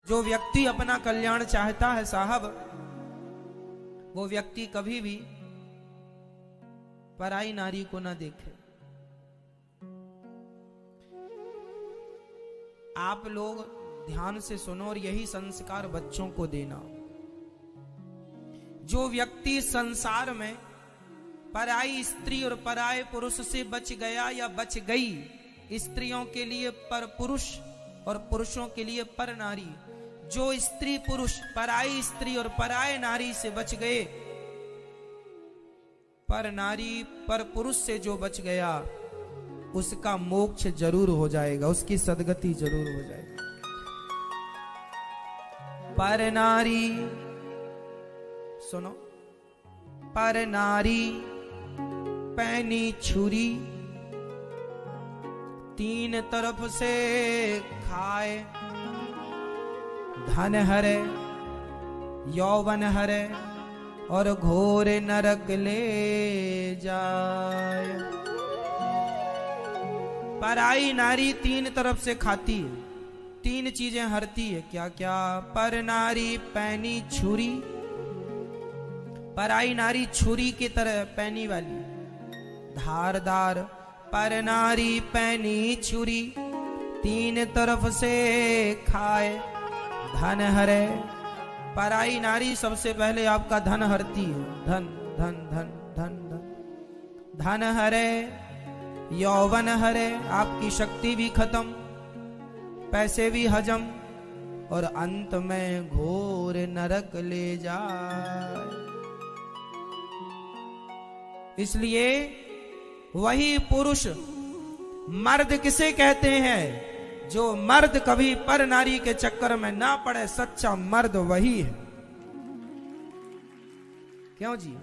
जो व्यक्ति अपना कल्याण चाहता है साहब, वो व्यक्ति कभी भी पराई नारी को ना देखे। आप लोग ध्यान से सुनो और यही संस्कार बच्चों को देना। जो व्यक्ति संसार में पराई स्त्री और पराये पुरुष से बच गया या बच गई, स्त्रियों के लिए पर पुरुष और पुरुषों के लिए पर नारी, जो स्त्री पुरुष पराई स्त्री और पराये नारी से बच गए, पर नारी पर पुरुष से जो बच गया, उसका मोक्ष जरूर हो जाएगा, उसकी सदगति जरूर हो जाएगी। पर नारी, सुनो, पर नारी पैनी छुरी, तीन तरफ से खाए, धन हरे, यौवन हरे और घोर नरक ले जाए। पराई नारी तीन तरफ से खाती है, तीन चीजें हरती है। क्या क्या? पर नारी पैनी छुरी, पराई नारी छुरी की तरह पैनी वाली, धारदार। पर नारी पैनी छुरी, तीन तरफ से खाए, धन हरे। पराई नारी सबसे पहले आपका धन हरती है, धन धन धन धन धन धन हरे, यौवन हरे, आपकी शक्ति भी खत्म, पैसे भी हजम, और अंत में घोर नरक ले जाए। इसलिए वही पुरुष, मर्द किसे कहते हैं? जो मर्द कभी पर नारी के चक्कर में ना पड़े, सच्चा मर्द वही है। क्यों जी?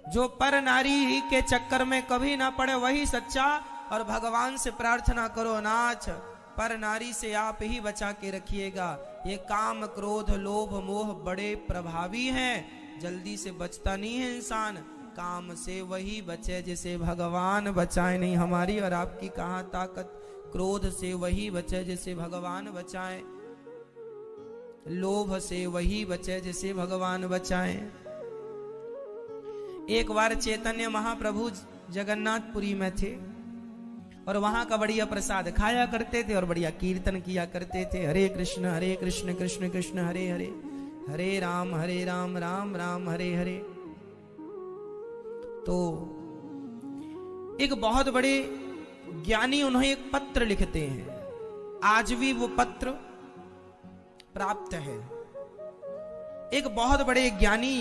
जो पर नारी के चक्कर में कभी ना पड़े वही सच्चा। और भगवान से प्रार्थना करो, नाथ पर नारी से आप ही बचा के रखिएगा। ये काम क्रोध लोभ मोह बड़े प्रभावी हैं, जल्दी से बचता नहीं है इंसान। काम से वही बचे जिसे भगवान बचाए, नहीं हमारी और आपकी कहां ताकत। क्रोध से वही बचे जिसे भगवान बचाए, लोभ से वही बचे जिसे भगवान बचाए। एक बार चैतन्य महाप्रभु जगन्नाथपुरी में थे और वहां का बढ़िया प्रसाद खाया करते थे और बढ़िया कीर्तन किया करते थे। हरे कृष्ण कृष्ण कृष्ण हरे हरे, हरे राम राम राम हरे हरे। तो एक बहुत बड़े ज्ञानी उन्हें एक पत्र लिखते हैं, आज भी वो पत्र प्राप्त है। एक बहुत बड़े ज्ञानी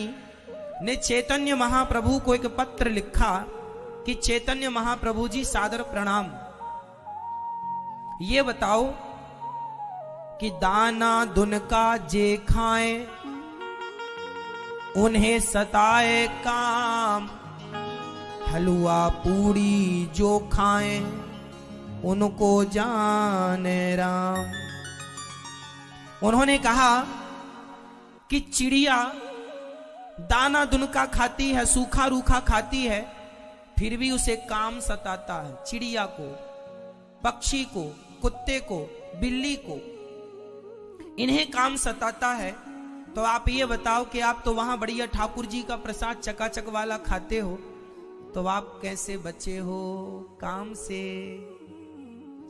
ने चैतन्य महाप्रभु को एक पत्र लिखा कि चैतन्य महाप्रभु जी सादर प्रणाम, ये बताओ कि दाना दुन का जे खाए, उन्हें सताए काम, हलवा पूड़ी जो खाए, उनको जाने राम। उन्होंने कहा कि चिड़िया दाना दुनका खाती है, सूखा रूखा खाती है, फिर भी उसे काम सताता है। चिड़िया को, पक्षी को, कुत्ते को, बिल्ली को, इन्हें काम सताता है। तो आप ये बताओ कि आप तो वहां बढ़िया ठाकुर जी का प्रसाद चकाचक वाला खाते हो, तो आप कैसे बचे हो काम से?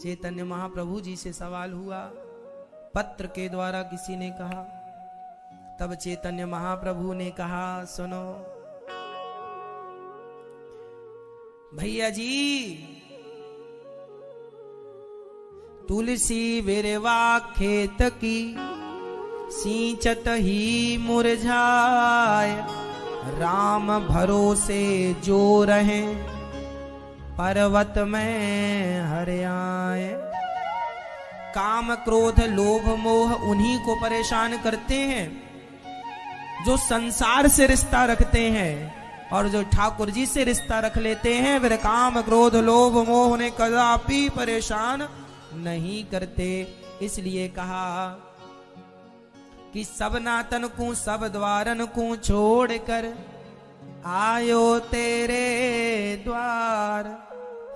चैतन्य महाप्रभु जी से सवाल हुआ, पत्र के द्वारा किसी ने कहा। तब चैतन्य महाप्रभु ने कहा, सुनो भैया जी, तुलसी बिरवा खेत की, सींचत ही मुरझाए, राम भरोसे जो रहे, पर्वत में हरियाए। काम क्रोध लोभ मोह उन्हीं को परेशान करते हैं जो संसार से रिश्ता रखते हैं, और जो ठाकुर जी से रिश्ता रख लेते हैं फिर काम क्रोध लोभ मोह उन्हें कदापि परेशान नहीं करते। इसलिए कहा कि सब नातन को सब द्वारन को छोड़कर आयो तेरे द्वार,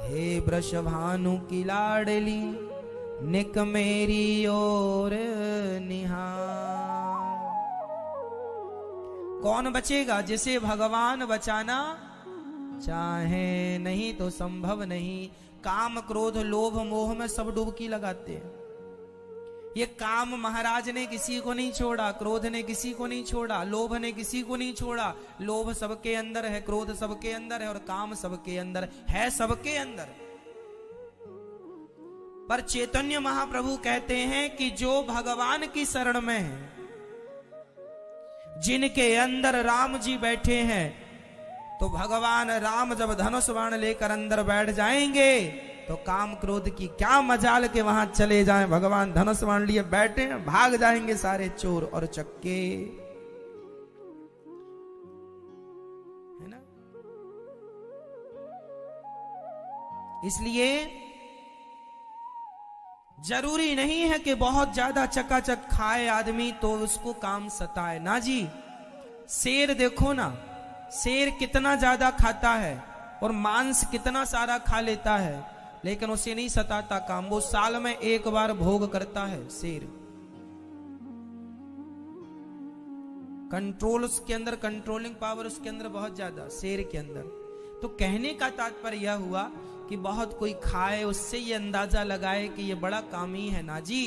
हे वृषभानु की लाडली निक मेरी ओर कौन बचेगा? जिसे भगवान बचाना चाहे, नहीं तो संभव नहीं। काम क्रोध लोभ मोह में सब डुबकी लगाते हैं। ये काम महाराज ने किसी को नहीं छोड़ा, क्रोध ने किसी को नहीं छोड़ा, लोभ ने किसी को नहीं छोड़ा। लोभ सबके अंदर है, क्रोध सबके अंदर है और काम सबके अंदर है, सबके अंदर। पर चैतन्य महाप्रभु कहते हैं कि जो भगवान की शरण में है, जिनके अंदर राम जी बैठे हैं, तो भगवान राम जब धनुष बाण लेकर अंदर बैठ जाएंगे तो काम क्रोध की क्या मजाल के वहां चले जाएं। भगवान धनुष बाण लिए बैठे, भाग जाएंगे सारे चोर और चक्के, है ना। इसलिए जरूरी नहीं है कि बहुत ज्यादा चकाचक खाए आदमी तो उसको काम सताए, ना जी। शेर देखो ना, शेर कितना ज्यादा खाता है और मांस कितना सारा खा लेता है, लेकिन उसे नहीं सताता काम। वो साल में एक बार भोग करता है शेर। कंट्रोल उसके अंदर, कंट्रोलिंग पावर उसके अंदर बहुत ज्यादा, शेर के अंदर। तो कहने का तात्पर्य यह हुआ कि बहुत कोई खाए उससे ये अंदाजा लगाए कि ये बड़ा कामी है, ना जी।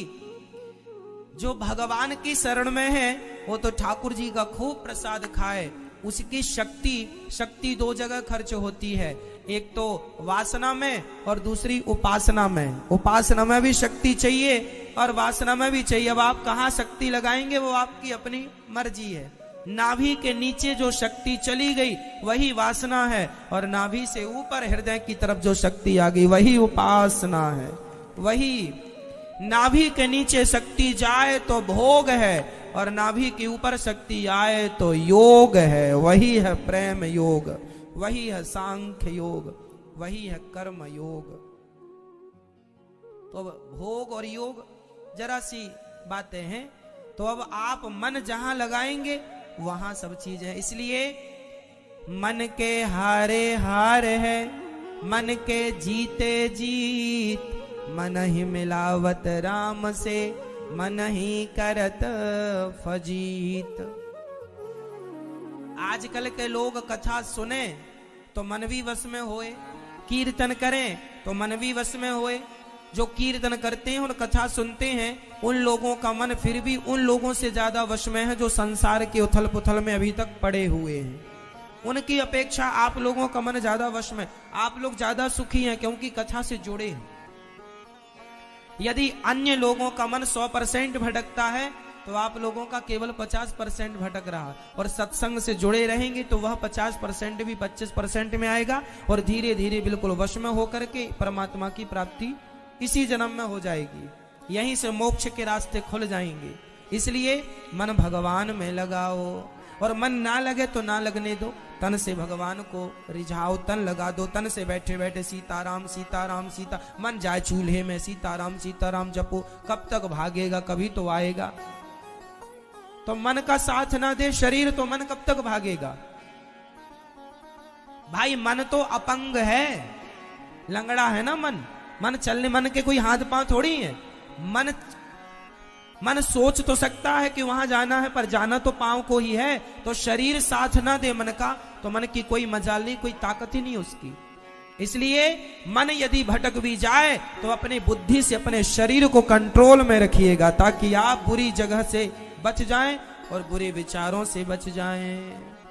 जो भगवान की शरण में है वो तो ठाकुर जी का खूब प्रसाद खाए। उसकी शक्ति दो जगह खर्च होती है, एक तो वासना में और दूसरी उपासना में। उपासना में भी शक्ति चाहिए और वासना में भी चाहिए। अब आप कहाँ शक्ति लगाएंगे वो आपकी अपनी मर्जी है। नाभि के नीचे जो शक्ति चली गई वही वासना है, और नाभि से ऊपर हृदय की तरफ जो शक्ति आ गई वही उपासना है। वही नाभि के नीचे शक्ति जाए तो भोग है, और नाभि के ऊपर शक्ति आए तो योग है। वही है प्रेम योग, वही है सांख्य योग, वही है कर्म योग। तो अब भोग और योग जरा सी बातें हैं। तो अब आप मन जहां लगाएंगे वहां सब चीज है। इसलिए मन के हारे हार है, मन के जीते जीत, मन ही मिलावत राम से, मन ही करत फजीत। आजकल के लोग कथा सुने तो मन भी वश में होए, कीर्तन करें तो मन भी वश में होए। जो कीर्तन करते हैं और कथा सुनते हैं उन लोगों का मन फिर भी उन लोगों से ज्यादा वश में है जो संसार के उथल पुथल में अभी तक पड़े हुए हैं। उनकी अपेक्षा आप लोगों का मन ज्यादा वश में। आप लोग ज्यादा सुखी हैं क्योंकि कथा से जुड़े हैं। यदि अन्य लोगों का मन 100% भटकता है तो आप लोगों का केवल 50% भटक रहा, और सत्संग से जुड़े रहेंगे तो वह 50% भी 25% में आएगा, और धीरे धीरे बिल्कुल वश में होकर के परमात्मा की प्राप्ति इसी जन्म में हो जाएगी। यहीं से मोक्ष के रास्ते खुल जाएंगे। इसलिए मन भगवान में लगाओ, और मन ना लगे तो ना लगने दो। तन से भगवान को रिझाओ, तन लगा दो। तन से बैठे बैठे सीताराम सीताराम सीता, मन जाए चूल्हे में सीताराम सीताराम जपो। कब तक भागेगा? कभी तो आएगा। तो मन का साथ ना दे शरीर तो मन कब तक भागेगा? भाई मन तो अपंग है, लंगड़ा है ना मन। मन चलने, मन के कोई हाथ पांव थोड़ी है। मन सोच तो सकता है कि वहां जाना है, पर जाना तो पांव को ही है। तो शरीर साथ ना दे मन का तो मन की कोई मजाल नहीं, कोई ताकत ही नहीं उसकी। इसलिए मन यदि भटक भी जाए तो अपनी बुद्धि से अपने शरीर को कंट्रोल में रखिएगा, ताकि आप बुरी जगह से बच जाएं और बुरे विचारों से बच जाएं।